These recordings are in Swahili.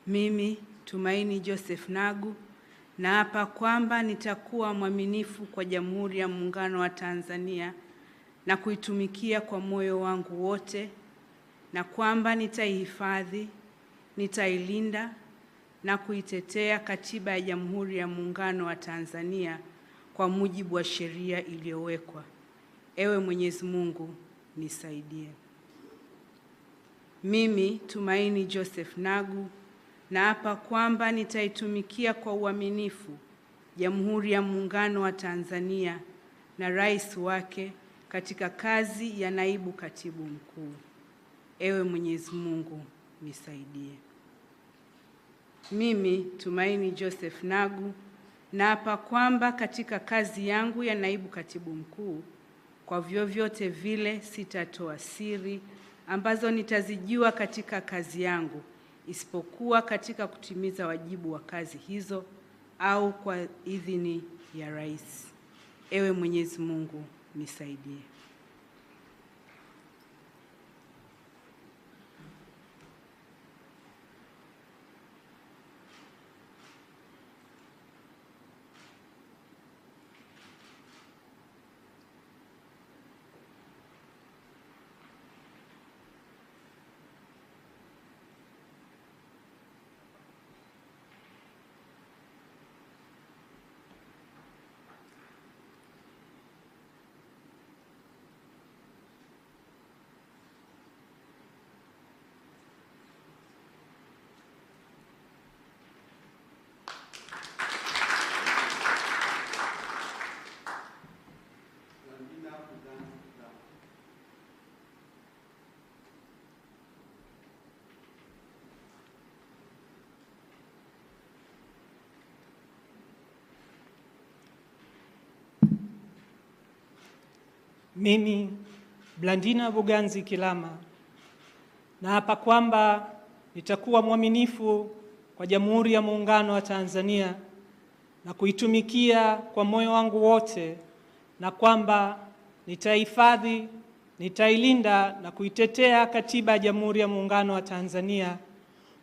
Mimi Tumaini Joseph Nagu naapa kwamba nitakuwa mwaminifu kwa Jamhuri ya Muungano wa Tanzania na kuitumikia kwa moyo wangu wote, na kwamba nitaihifadhi, nitailinda na kuitetea Katiba ya Jamhuri ya Muungano wa Tanzania kwa mujibu wa sheria iliyowekwa. Ewe Mwenyezi Mungu nisaidie. Mimi Tumaini Joseph Nagu naapa kwamba nitaitumikia kwa uaminifu Jamhuri ya Muungano wa Tanzania na Rais wake katika kazi ya Naibu Katibu Mkuu. Ewe Mwenyezi Mungu nisaidie. Mimi Tumaini Joseph Nagu naapa kwamba katika kazi yangu ya Naibu Katibu Mkuu, kwa vyovyote vile sitatoa siri ambazo nitazijua katika kazi yangu, isipokuwa katika kutimiza wajibu wa kazi hizo au kwa idhini ya Rais. Ewe Mwenyezi Mungu nisaidie. Mimi Blandina Buganzi Kilama naapa kwamba nitakuwa mwaminifu kwa Jamhuri ya Muungano wa Tanzania na kuitumikia kwa moyo wangu wote, na kwamba nitahifadhi, nitailinda na kuitetea Katiba ya Jamhuri ya Muungano wa Tanzania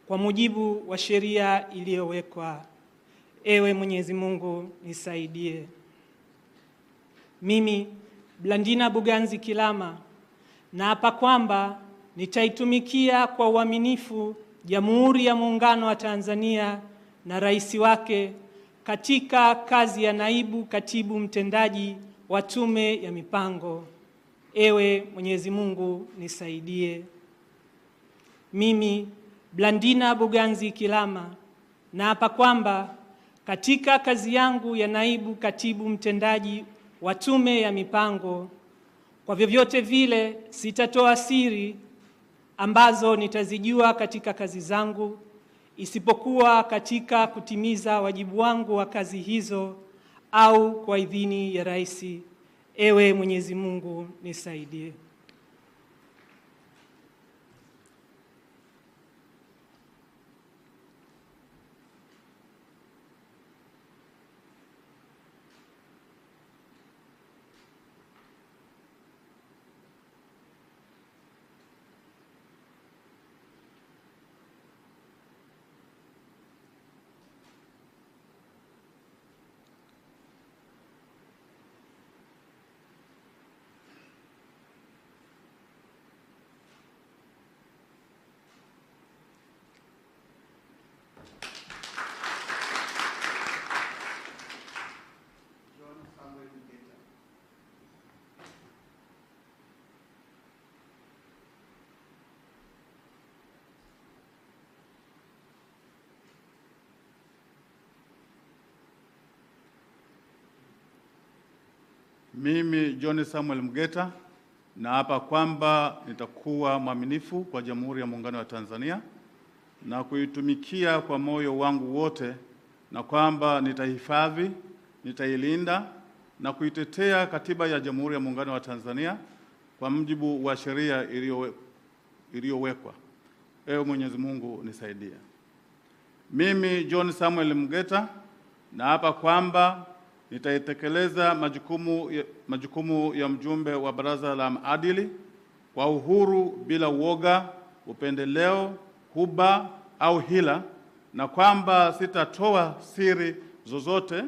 kwa mujibu wa sheria iliyowekwa. Ewe Mwenyezi Mungu nisaidie. Mimi Blandina Buganzi Kilama naapa kwamba nitaitumikia kwa uaminifu Jamhuri ya Muungano wa Tanzania na Rais wake katika kazi ya Naibu Katibu Mtendaji wa Tume ya Mipango. Ewe Mwenyezi Mungu nisaidie. Mimi Blandina Buganzi Kilama naapa kwamba katika kazi yangu ya Naibu Katibu Mtendaji wa Tume ya Mipango, kwa vyovyote vile sitatoa siri ambazo nitazijua katika kazi zangu, isipokuwa katika kutimiza wajibu wangu wa kazi hizo au kwa idhini ya Rais. Ewe Mwenyezi Mungu nisaidie. Mimi John Samuel Mgeta naapa kwamba nitakuwa mwaminifu kwa Jamhuri ya Muungano wa Tanzania na kuitumikia kwa moyo wangu wote, na kwamba nitahifadhi, nitailinda na kuitetea Katiba ya Jamhuri ya Muungano wa Tanzania kwa mujibu wa sheria iliyowekwa. Ewe Mwenyezi Mungu nisaidie. Mimi John Samuel Mgeta naapa kwamba nitaitekeleza majukumu ya mjumbe wa Baraza la Maadili kwa uhuru, bila uoga, upendeleo, huba au hila, na kwamba sitatoa siri zozote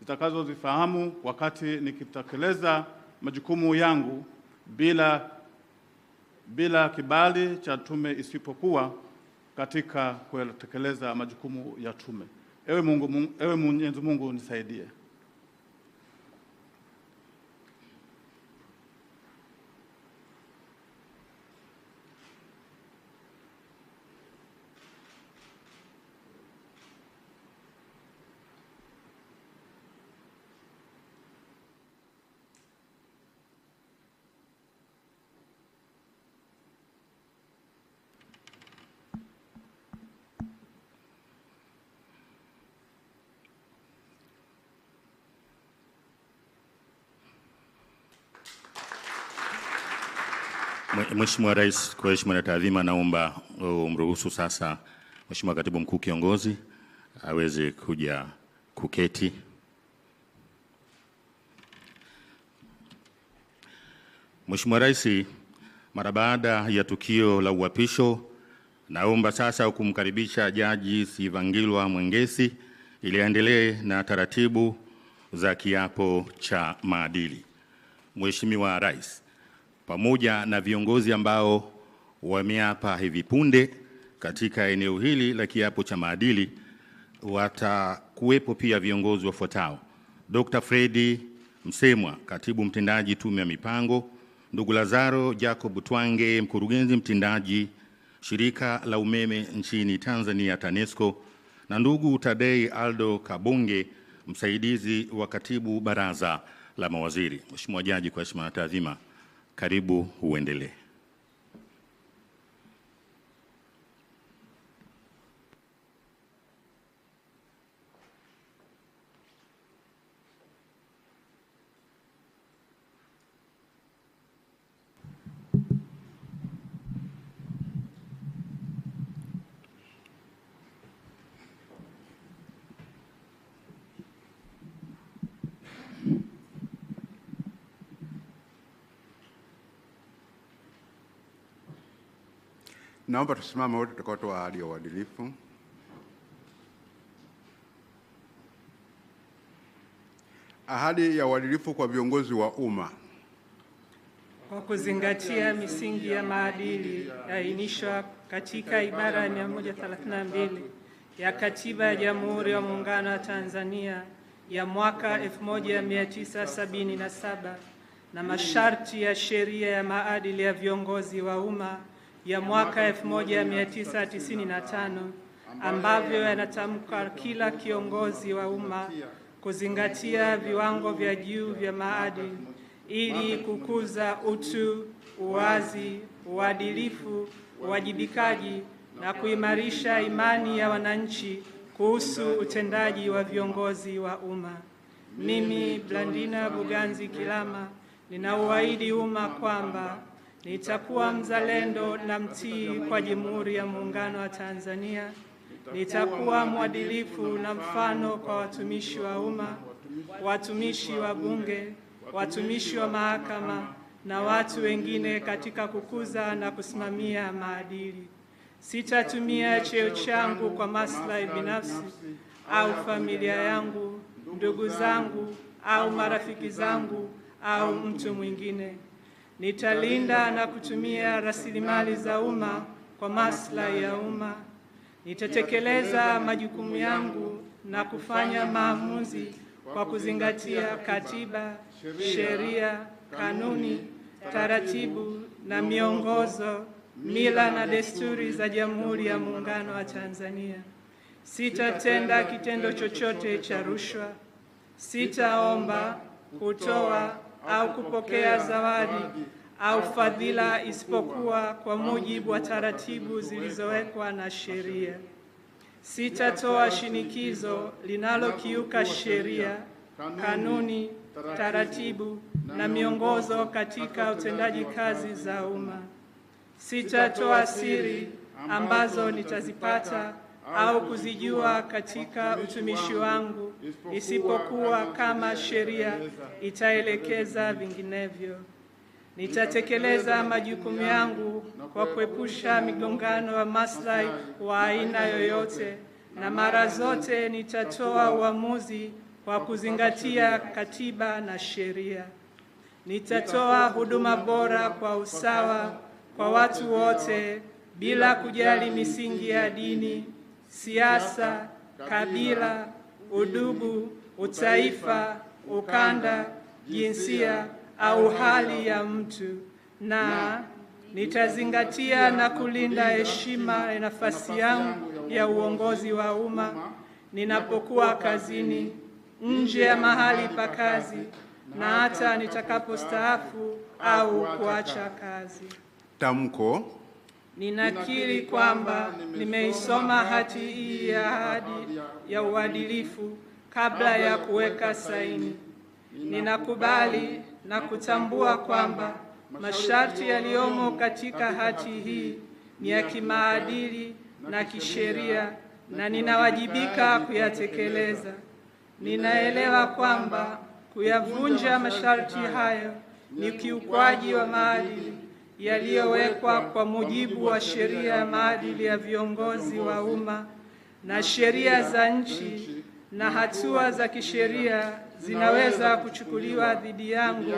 zitakazozifahamu wakati nikitekeleza majukumu yangu bila kibali cha tume, isipokuwa katika kutekeleza majukumu ya tume. Ewe Mwenyezi Mungu nisaidie. Mheshimiwa Rais, kwa heshima na taadhima, naomba umruhusu sasa Mheshimiwa Katibu Mkuu Kiongozi aweze kuja kuketi. Mheshimiwa Rais, mara baada ya tukio la uapisho, naomba sasa kumkaribisha Jaji Sivangilwa Mwengesi ili aendelee na taratibu za kiapo cha maadili. Mheshimiwa Rais, pamoja na viongozi ambao wameapa hivi punde katika eneo hili la kiapo cha maadili, watakuwepo pia viongozi wafuatao: Dr. Fredi Msemwa, Katibu Mtendaji Tume ya Mipango; ndugu Lazaro Jacob Twange, Mkurugenzi Mtendaji Shirika la Umeme nchini Tanzania TANESCO; na ndugu Tadei Aldo Kabonge, Msaidizi wa Katibu Baraza la Mawaziri. Mheshimiwa Jaji, kwa heshima na taadhima, karibu uendelee. Naomba tusimame wote tutakaotoa ahadi ya uadilifu. Ahadi ya uadilifu kwa viongozi wa umma. Kwa kuzingatia misingi ya maadili yainishwa katika ibara ya 132 ya Katiba ya Jamhuri ya Muungano wa Tanzania ya mwaka 1977 na masharti ya Sheria ya Maadili ya Viongozi wa Umma ya mwaka 1995 ambavyo yanatamka kila kiongozi wa umma kuzingatia viwango vya juu vya maadili ili kukuza utu, uwazi, uadilifu, uwajibikaji na kuimarisha imani ya wananchi kuhusu utendaji wa viongozi wa umma. Mimi Blandina Buganzi Kilama ninauahidi umma kwamba nitakuwa mzalendo na mtii kwa Jamhuri ya Muungano wa Tanzania. Nitakuwa mwadilifu na mfano kwa watumishi wa umma, watumishi wa Bunge, watumishi wa mahakama na watu wengine katika kukuza na kusimamia maadili. Sitatumia cheo changu kwa maslahi binafsi au familia yangu, ndugu zangu au marafiki zangu au mtu mwingine. Nitalinda na kutumia rasilimali za umma kwa maslahi ya umma. Nitatekeleza majukumu yangu na kufanya maamuzi kwa kuzingatia katiba, sheria, kanuni, taratibu na miongozo, mila na desturi za Jamhuri ya Muungano wa Tanzania. Sitatenda kitendo chochote cha rushwa. Sitaomba, kutoa au kupokea zawadi au fadhila isipokuwa kwa mujibu wa taratibu zilizowekwa na sheria. Sitatoa shinikizo linalokiuka sheria, kanuni, taratibu na miongozo katika utendaji kazi za umma. Sitatoa siri ambazo nitazipata au kuzijua katika utumishi wangu isipokuwa kama sheria itaelekeza vinginevyo. Nitatekeleza majukumu yangu kwa kuepusha migongano ya maslahi wa aina yoyote na mara zote nitatoa uamuzi kwa kuzingatia katiba na sheria. Nitatoa huduma bora kwa usawa kwa watu wote bila kujali misingi ya dini, siasa, kabila, udugu, utaifa, ukanda, jinsia au hali ya mtu, na nitazingatia na kulinda heshima ya nafasi yangu ya uongozi wa umma ninapokuwa kazini, nje ya mahali pa kazi, na hata nitakapostaafu au kuacha kazi. Tamko. Ninakiri kwamba nimeisoma hati hii ya ahadi ya uadilifu kabla ya kuweka saini. Ninakubali na kutambua kwamba masharti yaliyomo katika hati hii ni ya kimaadili na kisheria na ninawajibika kuyatekeleza. Ninaelewa kwamba kuyavunja masharti hayo ni kiukwaji wa maadili yaliyowekwa kwa mujibu wa sheria ya maadili ya viongozi wa umma na sheria za nchi, na hatua za kisheria zinaweza kuchukuliwa dhidi yangu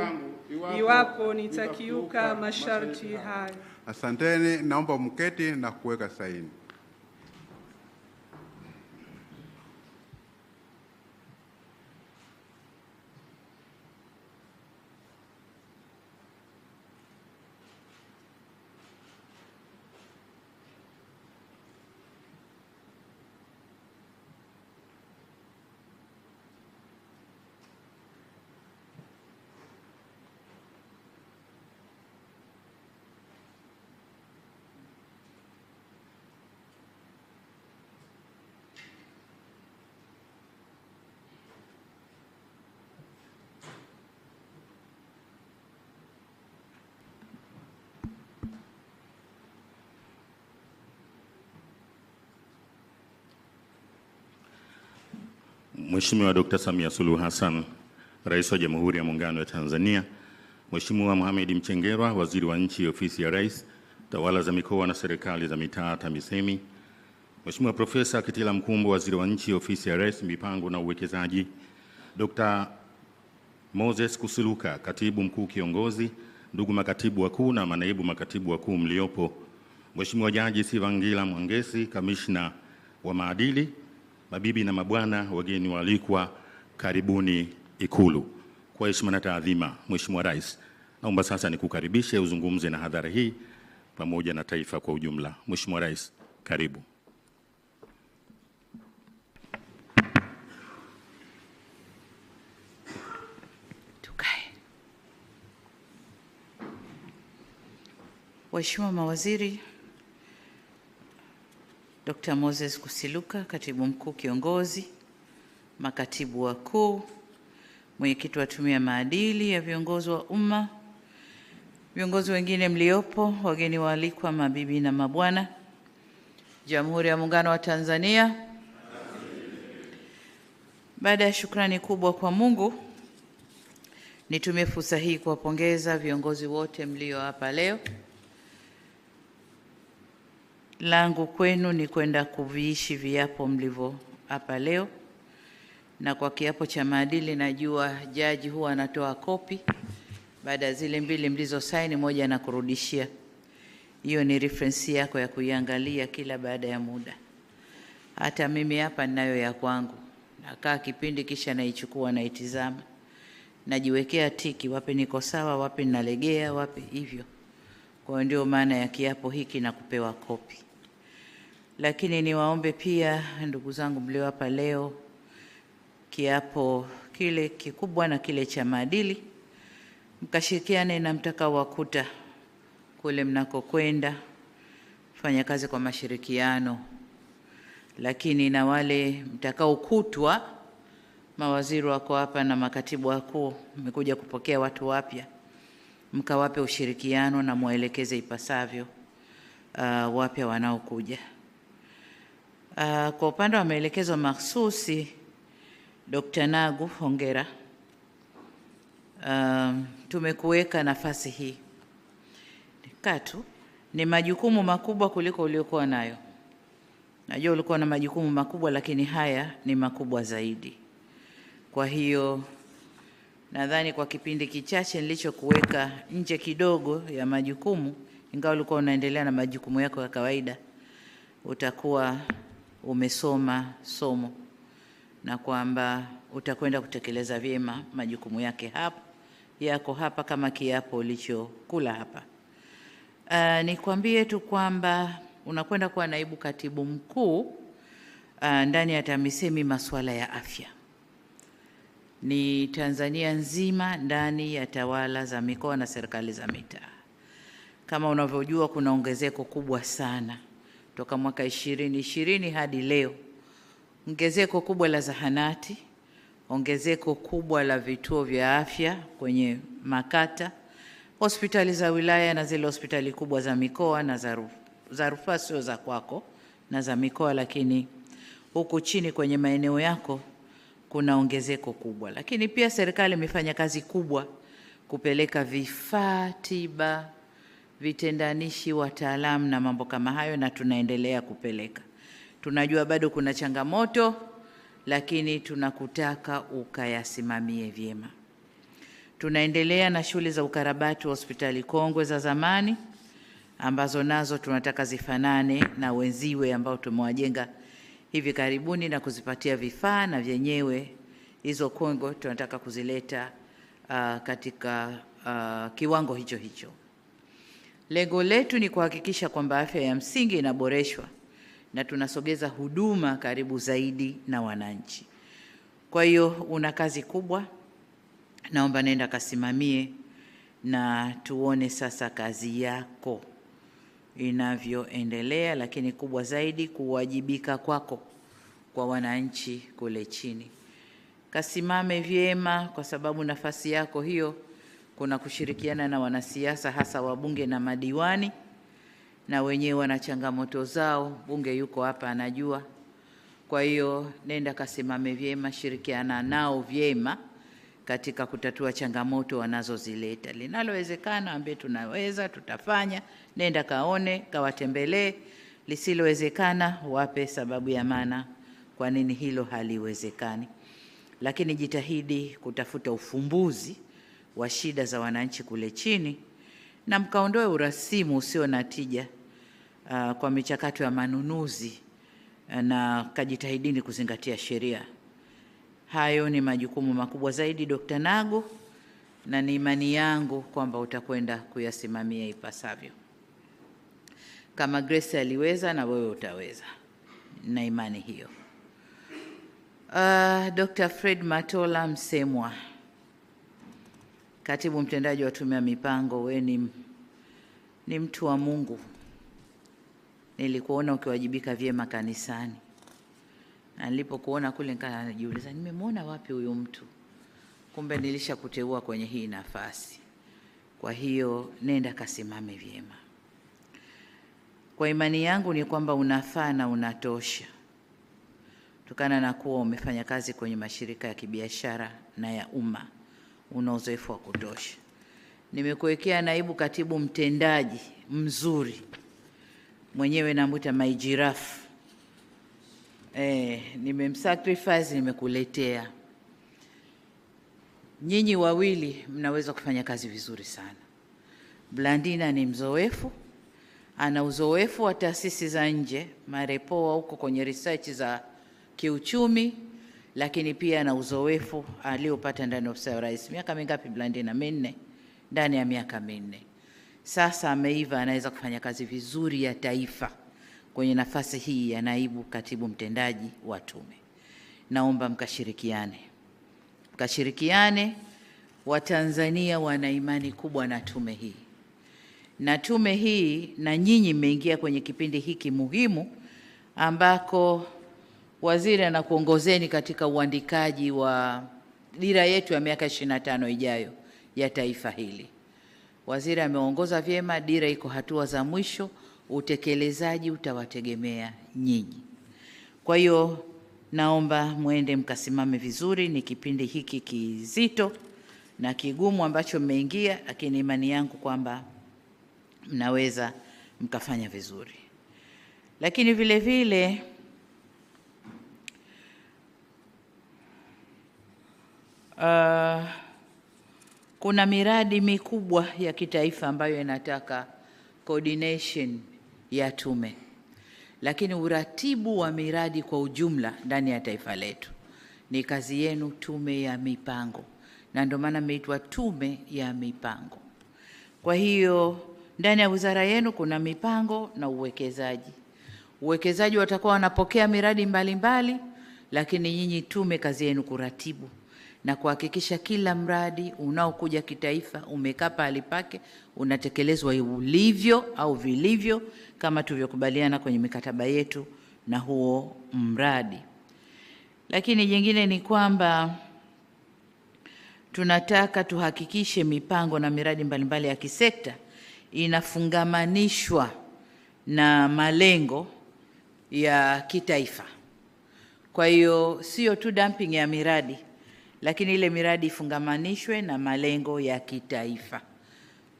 iwapo nitakiuka masharti hayo. Asanteni, naomba mketi na kuweka saini. Mheshimiwa Dr. Samia Suluhu Hassan, Rais wa Jamhuri ya Muungano wa Tanzania, Mheshimiwa Mohamed Mchengerwa, Waziri wa Nchi, Ofisi ya Rais, Tawala za Mikoa na Serikali za Mitaa, TAMISEMI, Mheshimiwa Profesa Kitila Mkumbo, Waziri wa Nchi, Ofisi ya Rais, Mipango na Uwekezaji, Dr. Moses Kusiluka, Katibu Mkuu Kiongozi, ndugu makatibu wakuu na manaibu makatibu wakuu mliopo, Mheshimiwa Jaji Sivangila Mwangesi, Kamishna wa Maadili, mabibi na mabwana, wageni waalikwa, karibuni Ikulu. Kwa heshima na taadhima, Mheshimiwa Rais, naomba sasa nikukaribishe uzungumze na hadhara hii pamoja na taifa kwa ujumla. Mheshimiwa Rais, karibu. Tukae. Waheshimiwa mawaziri, Dr. Moses Kusiluka, Katibu Mkuu Kiongozi, makatibu wakuu, mwenyekiti wa Tume ya Maadili ya Viongozi wa Umma, viongozi wengine mliopo, wageni waalikwa, mabibi na mabwana, Jamhuri ya Muungano wa Tanzania. Baada ya shukrani kubwa kwa Mungu, nitumie fursa hii kuwapongeza viongozi wote mlio hapa leo. Langu kwenu ni kwenda kuviishi viapo mlivyo hapa leo, na kwa kiapo cha maadili najua jaji huwa anatoa kopi baada ya zile mbili mlizo saini, moja na kurudishia. Hiyo ni reference yako ya kuiangalia kila baada ya muda. Hata mimi hapa ninayo ya kwangu, nakaa kipindi kisha naichukua na itizama, najiwekea tiki, wapi niko sawa, wapi ninalegea, wapi hivyo. Kwa ndio maana ya kiapo hiki na kupewa kopi. Lakini niwaombe pia ndugu zangu mlio hapa leo, kiapo kile kikubwa na kile cha maadili, mkashirikiane na mtakao wakuta kule mnakokwenda, fanya kazi kwa mashirikiano. Lakini na wale mtakao kutwa, mawaziri wako hapa na makatibu wakuu, mmekuja kupokea watu wapya, mkawape ushirikiano na muelekeze ipasavyo wapya wanaokuja. Kwa upande wa maelekezo mahsusi, Dr. Nagu, hongera. Tumekuweka nafasi hii. Katu, ni majukumu makubwa kuliko uliokuwa nayo. Najua ulikuwa na majukumu makubwa, lakini haya ni makubwa zaidi. Kwa hiyo nadhani kwa kipindi kichache nilichokuweka nje kidogo ya majukumu, ingawa ulikuwa unaendelea na majukumu yako ya kawaida, utakuwa umesoma somo na kwamba utakwenda kutekeleza vyema majukumu yako hapa kama kiapo ulichokula hapa. Nikwambie tu kwamba unakwenda kuwa naibu katibu mkuu ndani ya TAMISEMI masuala ya afya. Ni Tanzania nzima ndani ya tawala za mikoa na serikali za mitaa. Kama unavyojua kuna ongezeko kubwa sana toka mwaka 2020 hadi leo. Ongezeko kubwa la zahanati, ongezeko kubwa la vituo vya afya kwenye makata, hospitali za wilaya na zile hospitali kubwa za mikoa na za rufaa, sio za kwako na za mikoa, lakini huku chini kwenye maeneo yako kuna ongezeko kubwa. Lakini pia serikali imefanya kazi kubwa kupeleka vifaa tiba, vitendanishi, wataalamu na mambo kama hayo, na tunaendelea kupeleka. Tunajua bado kuna changamoto, lakini tunakutaka ukayasimamie vyema. Tunaendelea na shughuli za ukarabati wa hospitali kongwe za zamani ambazo nazo tunataka zifanane na wenziwe ambao tumewajenga hivi karibuni na kuzipatia vifaa, na vyenyewe hizo kongwe tunataka kuzileta katika kiwango hicho hicho. Lengo letu ni kuhakikisha kwamba afya ya msingi inaboreshwa na tunasogeza huduma karibu zaidi na wananchi. Kwa hiyo una kazi kubwa, naomba nenda kasimamie na tuone sasa kazi yako inavyoendelea, lakini kubwa zaidi kuwajibika kwako kwa wananchi kule chini. Kasimame vyema, kwa sababu nafasi yako hiyo kuna kushirikiana na wanasiasa, hasa wabunge na madiwani, na wenyewe wana changamoto zao. Bunge yuko hapa anajua. Kwa hiyo nenda kasimame vyema, shirikiana nao vyema katika kutatua changamoto wanazozileta. Linalowezekana ambaye tunaweza tutafanya, nenda kaone, kawatembelee. Lisilowezekana wape sababu ya maana kwa nini hilo haliwezekani. Lakini jitahidi kutafuta ufumbuzi wa shida za wananchi kule chini, na mkaondoe urasimu usio na tija kwa michakato ya manunuzi, na kajitahidini kuzingatia sheria. Hayo ni majukumu makubwa zaidi, Dr. Nagu, na ni imani yangu kwamba utakwenda kuyasimamia ipasavyo. Kama Grace aliweza, na wewe utaweza, na imani hiyo. Dr. Fred Matola Msemwa, katibu mtendaji wa Tume ya Mipango, wewe ni mtu wa Mungu. Nilikuona ukiwajibika vyema kanisani. Na nilipokuona kule nikajiuliza, nimemwona wapi huyu mtu? Kumbe nilishakuteua kwenye hii nafasi. Kwa hiyo nenda kasimame vyema. Kwa imani yangu ni kwamba unafaa na unatosha, kutokana na kuwa umefanya kazi kwenye mashirika ya kibiashara na ya umma, una uzoefu wa kutosha. Nimekuwekea naibu katibu mtendaji mzuri, mwenyewe namuita my giraffe. Nimemsacrifice, nimekuletea. Nyinyi wawili mnaweza kufanya kazi vizuri sana. Blandina ni mzoefu, ana uzoefu wa taasisi za nje, marepoa huko kwenye research za kiuchumi, lakini pia ana uzoefu aliopata ndani ya ofisi ya Rais. Miaka mingapi Blandina? 4. Ndani ya miaka 4. Sasa ameiva, anaweza kufanya kazi vizuri ya taifa kwenye nafasi hii ya naibu katibu mtendaji wa tume. Naomba mkashirikiane. Watanzania wana imani kubwa na tume hii. Na tume hii, na nyinyi mmeingia kwenye kipindi hiki muhimu ambako waziri anakuongozeni katika uandikaji wa dira yetu ya miaka 25 ijayo ya taifa hili. Waziri ameongoza vyema, dira iko hatua za mwisho, utekelezaji utawategemea nyinyi. Kwa hiyo naomba mwende mkasimame vizuri. Ni kipindi hiki kizito na kigumu ambacho mmeingia, lakini imani yangu kwamba mnaweza mkafanya vizuri. Lakini vile vile kuna miradi mikubwa ya kitaifa ambayo inataka coordination ya tume, lakini uratibu wa miradi kwa ujumla ndani ya taifa letu ni kazi yenu, Tume ya Mipango, na ndio maana imeitwa Tume ya Mipango. Kwa hiyo ndani ya wizara yenu kuna mipango na uwekezaji. Uwekezaji watakuwa wanapokea miradi mbalimbali, lakini nyinyi tume kazi yenu kuratibu na kuhakikisha kila mradi unaokuja kitaifa umekaa pahali pake, unatekelezwa ulivyo au vilivyo kama tulivyokubaliana kwenye mikataba yetu na huo mradi. Lakini jingine ni kwamba tunataka tuhakikishe mipango na miradi mbalimbali ya kisekta inafungamanishwa na malengo ya kitaifa. Kwa hiyo sio tu dumping ya miradi, lakini ile miradi ifungamanishwe na malengo ya kitaifa.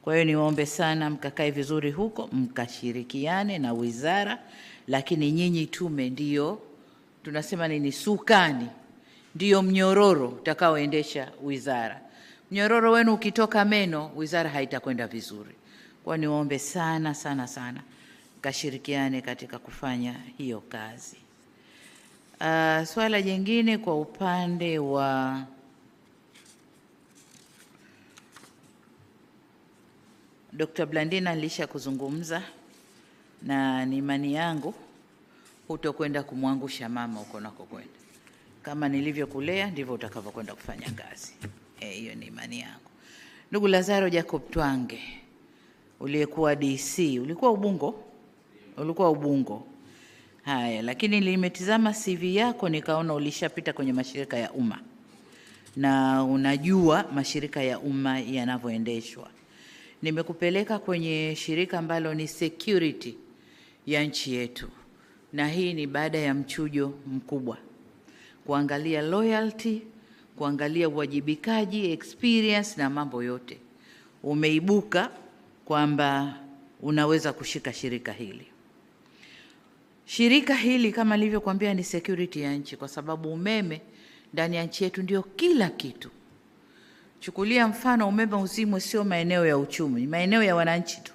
Kwa hiyo niombe sana mkakae vizuri huko, mkashirikiane na wizara, lakini nyinyi tume ndio tunasema nini, sukani, ndio mnyororo utakaoendesha wizara. Mnyororo wenu ukitoka meno, wizara haitakwenda vizuri. Kwa niombe sana sana sana kashirikiane katika kufanya hiyo kazi. Swala jingine kwa upande wa Dr. Blandina nilisha kuzungumza, na ni imani yangu hutokwenda kumwangusha mama huko nakokwenda. Kama nilivyokulea ndivyo utakavyokwenda kufanya kazi. Hiyo ni imani yangu. Ndugu Lazaro Jacob Twange, uliyekuwa DC, ulikuwa Ubungo. Haya, lakini nimetizama CV yako nikaona ulishapita kwenye mashirika ya umma na unajua mashirika ya umma yanavyoendeshwa. Nimekupeleka kwenye shirika ambalo ni security ya nchi yetu, na hii ni baada ya mchujo mkubwa, kuangalia loyalty, kuangalia uwajibikaji, experience na mambo yote. Umeibuka kwamba unaweza kushika shirika hili. Shirika hili kama nilivyokuambia ni security ya nchi, kwa sababu umeme ndani ya nchi yetu ndio kila kitu. Chukulia mfano, umeme uzimwe sio maeneo ya uchumi, maeneo ya wananchi tu.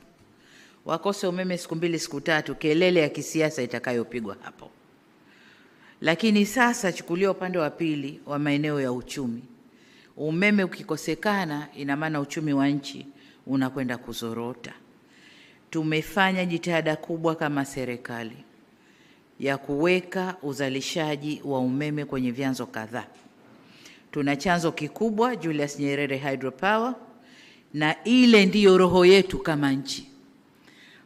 Wakose umeme siku 2 siku 3, kelele ya kisiasa itakayopigwa hapo. Lakini sasa chukulia upande wa pili wa maeneo ya uchumi. Umeme ukikosekana, ina maana uchumi wa nchi unakwenda kuzorota. Tumefanya jitihada kubwa kama serikali ya kuweka uzalishaji wa umeme kwenye vyanzo kadhaa. Tuna chanzo kikubwa Julius Nyerere Hydropower, na ile ndiyo roho yetu kama nchi.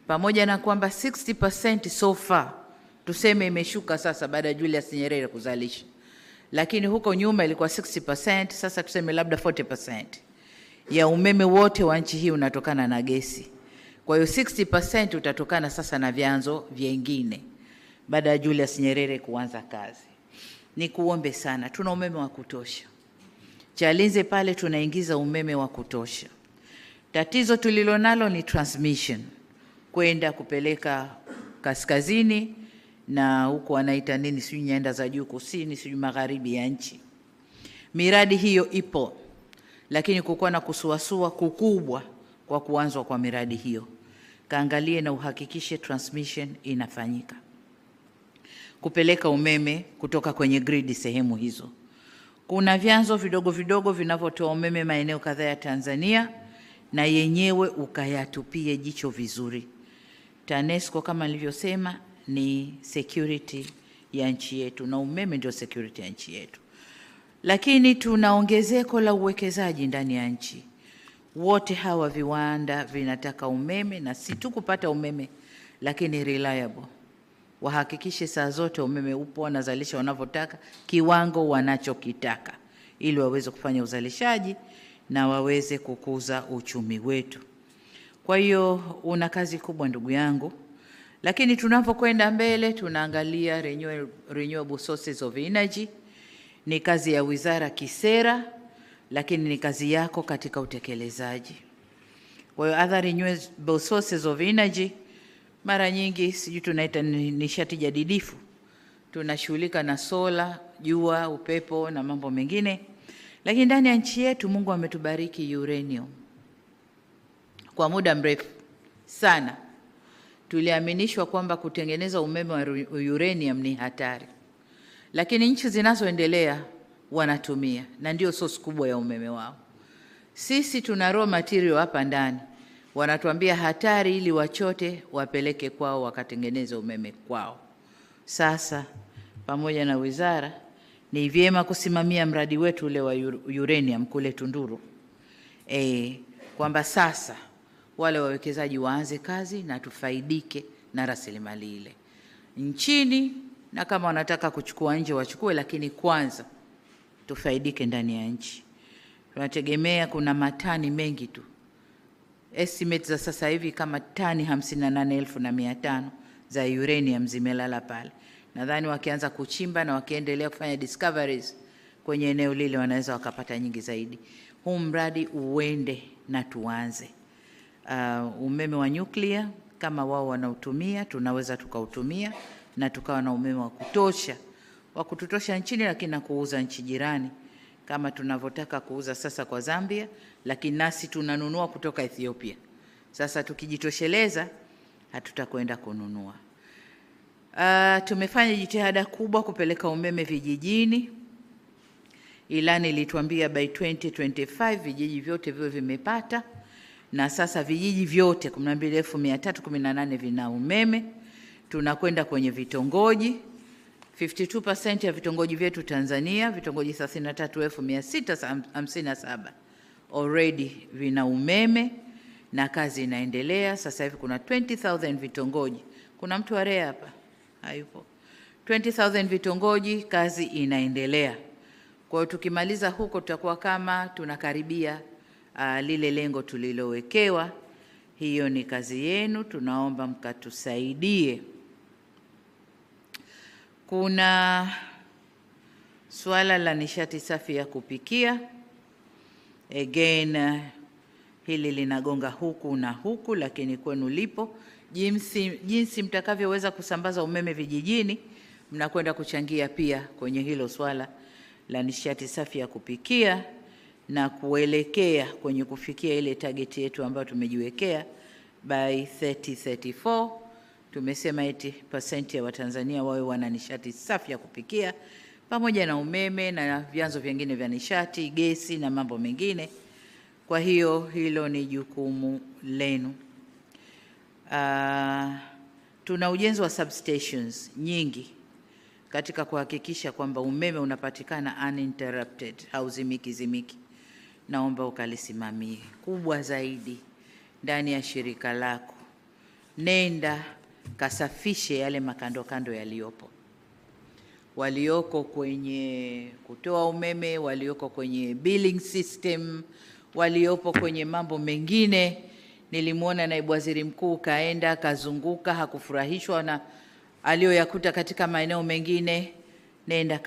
Pamoja na kwamba 60% so far tuseme imeshuka sasa baada ya Julius Nyerere kuzalisha, lakini huko nyuma ilikuwa 60%, sasa tuseme labda 40% ya umeme wote wa nchi hii unatokana na gesi. Kwa hiyo 60% utatokana sasa na vyanzo vingine baada ya Julius Nyerere kuanza kazi. Nikuombe sana, tuna umeme wa kutosha. Chalinze pale tunaingiza umeme wa kutosha. Tatizo tulilonalo ni transmission, kwenda kupeleka kaskazini na huko wanaita nini, sijui nyanda za juu kusini, sijui magharibi ya nchi. Miradi hiyo ipo, lakini kukuwa na kusuasua kukubwa kwa kuanzwa kwa miradi hiyo. Kaangalie na uhakikishe transmission inafanyika, kupeleka umeme kutoka kwenye grid sehemu hizo. Kuna vyanzo vidogo vidogo vinavyotoa umeme maeneo kadhaa ya Tanzania, na yenyewe ukayatupie jicho vizuri. TANESCO kama nilivyosema ni security ya nchi yetu, na umeme ndio security ya nchi yetu. Lakini tuna ongezeko la uwekezaji ndani ya nchi. Wote hawa viwanda vinataka umeme, na si tu kupata umeme, lakini reliable. Wahakikishe saa zote umeme upo, wanazalisha wanavyotaka, kiwango wanachokitaka, ili waweze kufanya uzalishaji na waweze kukuza uchumi wetu. Kwa hiyo una kazi kubwa ndugu yangu, lakini tunapokwenda mbele tunaangalia renewable sources of energy. Ni kazi ya wizara kisera, lakini ni kazi yako katika utekelezaji. Kwa hiyo other renewable sources of energy, mara nyingi sijui tunaita nishati jadidifu, tunashughulika na sola, jua, upepo na mambo mengine, Lakini ndani ya nchi yetu Mungu ametubariki uranium. Kwa muda mrefu sana tuliaminishwa kwamba kutengeneza umeme wa uranium ni hatari. Lakini nchi zinazoendelea wanatumia na ndio source kubwa ya umeme wao. Sisi tuna raw material hapa ndani. Wanatuambia hatari ili wachote wapeleke kwao wakatengeneze umeme kwao. Sasa pamoja na wizara ni vyema kusimamia mradi wetu ule wa uranium kule Tunduru. Kwamba sasa wale wawekezaji waanze kazi na tufaidike na rasilimali ile nchini, na kama wanataka kuchukua nje wachukue, lakini kwanza tufaidike ndani ya nchi. Tunategemea kuna matani mengi tu. Estimate za sasa hivi kama tani 58,500 za uranium zimelala pale. Nadhani wakianza kuchimba na wakiendelea kufanya discoveries kwenye eneo lile wanaweza wakapata nyingi zaidi. Huu mradi uende na tuanze. Umeme wa nyuklia kama wao wanautumia, tunaweza tukautumia na tukawa na umeme wa kututosha nchini, lakini na kuuza nchi jirani kama tunavyotaka kuuza sasa kwa Zambia, lakini nasi tunanunua kutoka Ethiopia. Sasa tukijitosheleza hatutakwenda kununua. Tumefanya jitihada kubwa kupeleka umeme vijijini. Ilani ilituambia by 2025 vijiji vyote viwe vimepata, na sasa vijiji vyote 12,318 vina umeme. Tunakwenda kwenye vitongoji. 52% ya vitongoji vyetu Tanzania, vitongoji 33,657 already vina umeme na kazi inaendelea. Sasa hivi kuna 20,000 vitongoji. Kuna mtu wa REA hapa? Hayupo. 20,000 vitongoji, kazi inaendelea. Kwa hiyo tukimaliza huko tutakuwa kama tunakaribia lile lengo tulilowekewa. Hiyo ni kazi yenu, tunaomba mkatusaidie. Kuna suala la nishati safi ya kupikia. Again, hili linagonga huku na huku, lakini kwenu lipo. Jinsi mtakavyoweza kusambaza umeme vijijini, mnakwenda kuchangia pia kwenye hilo swala la nishati safi ya kupikia na kuelekea kwenye kufikia ile target yetu ambayo tumejiwekea by 2034. Tumesema 80% ya Watanzania wawe wana nishati safi ya kupikia pamoja na umeme na vyanzo vingine vya nishati, gesi na mambo mengine. Kwa hiyo hilo ni jukumu lenu. Tuna ujenzi wa substations nyingi katika kuhakikisha kwamba umeme unapatikana uninterrupted, hauzimiki. Naomba ukalisimamie. Kubwa zaidi ndani ya shirika lako, nenda kasafishe yale makando yaliyopo. Walioko kwenye kutoa umeme, walioko kwenye billing system, waliopo kwenye mambo mengine. Nilimuona naibu waziri mkuu kaenda kazunguka, hakufurahishwa na aliyoyakuta katika maeneo mengine. Nenda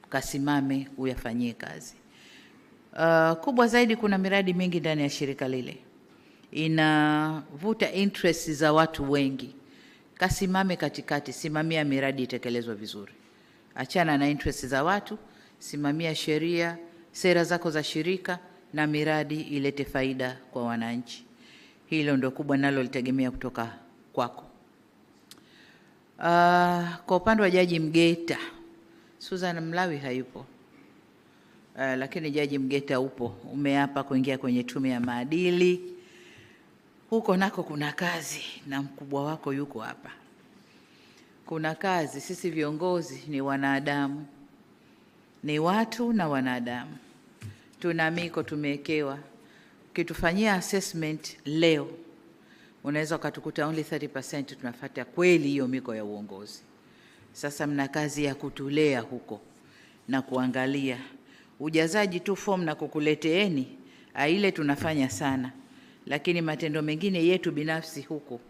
kasimame uyafanyie kazi. Kubwa zaidi, kuna miradi mingi ndani ya shirika lile inavuta interest za watu wengi. Kasimame katikati, simamia miradi itekelezwe vizuri. Achana na interest za watu, simamia sheria, sera zako za shirika na miradi ilete faida kwa wananchi. Hilo ndio kubwa nalo litegemea kutoka kwako. Kwa upande wa Jaji Mgeta, Susan Mlawi hayupo. Lakini Jaji Mgeta upo, umeapa kuingia kwenye tume ya maadili. Huko nako kuna kazi na mkubwa wako yuko hapa. Kuna kazi. Sisi viongozi ni wanadamu, ni watu na wanadamu. Tuna miko tumewekewa. Ukitufanyia assessment leo, unaweza ukatukuta only 30% tunafuata kweli hiyo miko ya uongozi. Sasa mna kazi ya kutulea huko na kuangalia ujazaji tu form na kukuleteeni ile tunafanya sana, lakini matendo mengine yetu binafsi huko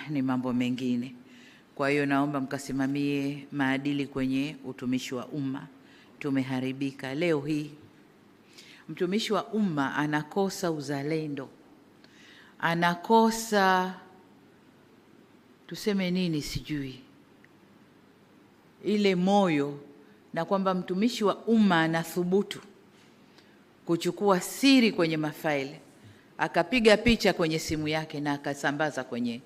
ni mambo mengine. Kwa hiyo naomba mkasimamie maadili kwenye utumishi wa umma. Tumeharibika leo hii. Mtumishi wa umma anakosa uzalendo, anakosa tuseme nini sijui, ile moyo na kwamba mtumishi wa umma anathubutu kuchukua siri kwenye mafaili, akapiga picha kwenye simu yake na akasambaza kwenye,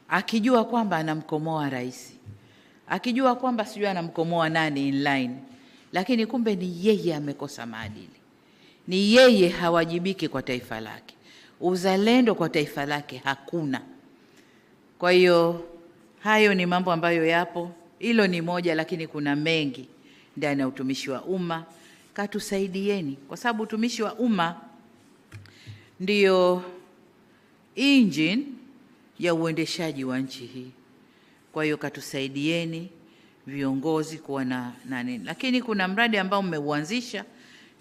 akijua kwamba anamkomoa rais, akijua kwamba sijui anamkomoa nani inline, lakini kumbe ni yeye amekosa maadili, ni yeye hawajibiki kwa taifa lake, uzalendo kwa taifa lake hakuna. Kwa hiyo hayo ni mambo ambayo yapo. Hilo ni moja, lakini kuna mengi ndani ya utumishi wa umma. Katusaidieni, kwa sababu utumishi wa umma ndio engine ya uendeshaji wa nchi hii. Kwa hiyo katusaidieni viongozi kuwa na nini. Lakini kuna mradi ambao mmeuanzisha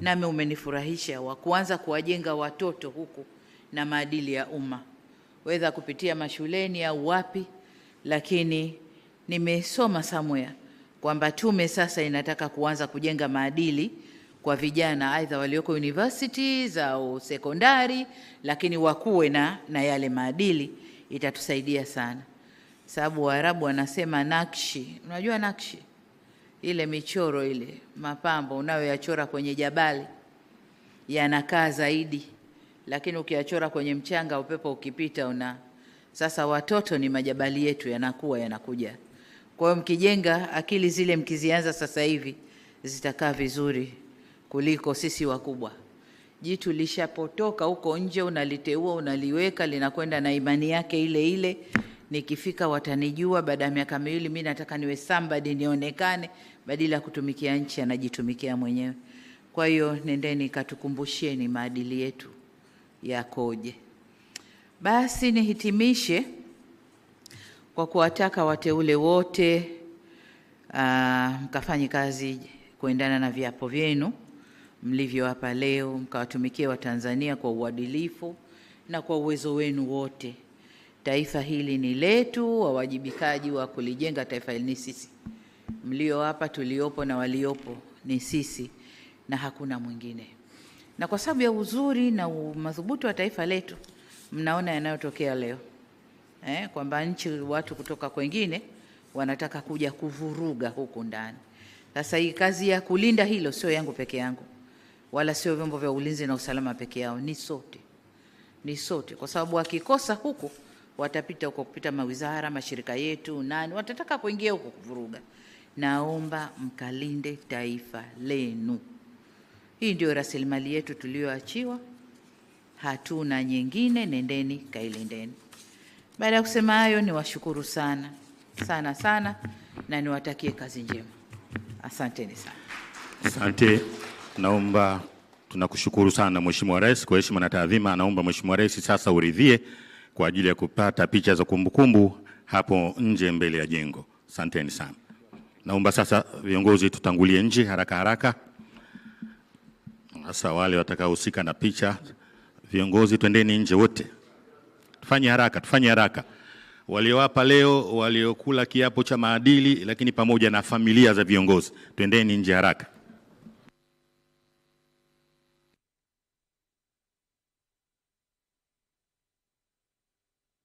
nami umenifurahisha, wa kuanza kuwajenga watoto huku na maadili ya umma, whether kupitia mashuleni au wapi, lakini nimesoma somewhere kwamba tume sasa inataka kuanza kujenga maadili kwa vijana aidha walioko universities au sekondari, lakini wakuwe na yale maadili. Itatusaidia sana, sababu Waarabu wanasema nakshi. Unajua nakshi, ile michoro ile mapambo unayoyachora kwenye jabali yanakaa zaidi, lakini ukiyachora kwenye mchanga upepo ukipita Sasa watoto ni majabali yetu, yanakuja. Kwa hiyo mkijenga akili zile, mkizianza sasa hivi, zitakaa vizuri kuliko sisi wakubwa. Jitu lishapotoka huko nje, unaliteua, unaliweka, linakwenda na imani yake ile ile. Nikifika watanijua, baada ya miaka miwili mimi nataka niwe somebody, nionekane, badala ya kutumikia nchi anajitumikia mwenyewe. Kwa hiyo nendeni katukumbusheni maadili yetu yakoje. Basi nihitimishe kwa kuwataka wateule wote mkafanye kazi kuendana na viapo vyenu mlivyo hapa leo, mkawatumikie Watanzania kwa uadilifu na kwa uwezo wenu wote. Taifa hili ni letu, wawajibikaji wa kulijenga taifa hili ni sisi. Mlio hapa, tuliopo na waliopo ni sisi na hakuna mwingine. Na kwa sababu ya uzuri na madhubuti wa taifa letu, mnaona yanayotokea leo. Kwamba nchi, watu kutoka kwengine wanataka kuja kuvuruga huku ndani. Sasa hii kazi ya kulinda hilo sio yangu peke yangu, wala sio vyombo vya ulinzi na usalama peke yao, ni sote. Ni sote, kwa sababu wakikosa huku watapita huko, kupita mawizara, mashirika yetu, nani watataka kuingia huko kuvuruga. Naomba mkalinde taifa lenu. Hii ndio rasilimali yetu tulioachiwa, hatuna nyingine, nendeni kailindeni. Baada ya kusema hayo, niwashukuru sana sana sana na niwatakie kazi njema. Asanteni sana. Asante. Naomba, tunakushukuru sana Mheshimiwa Rais. Kwa heshima na taadhima, naomba Mheshimiwa Rais sasa uridhie kwa ajili ya kupata picha za kumbukumbu hapo nje mbele ya jengo. Asanteni sana. Naomba sasa viongozi tutangulie nje haraka haraka. Sasa wale watakaohusika na picha, viongozi twendeni nje wote. Tufanye haraka. Waliowapa leo, waliokula kiapo cha maadili, lakini pamoja na familia za viongozi, twendeni nje haraka.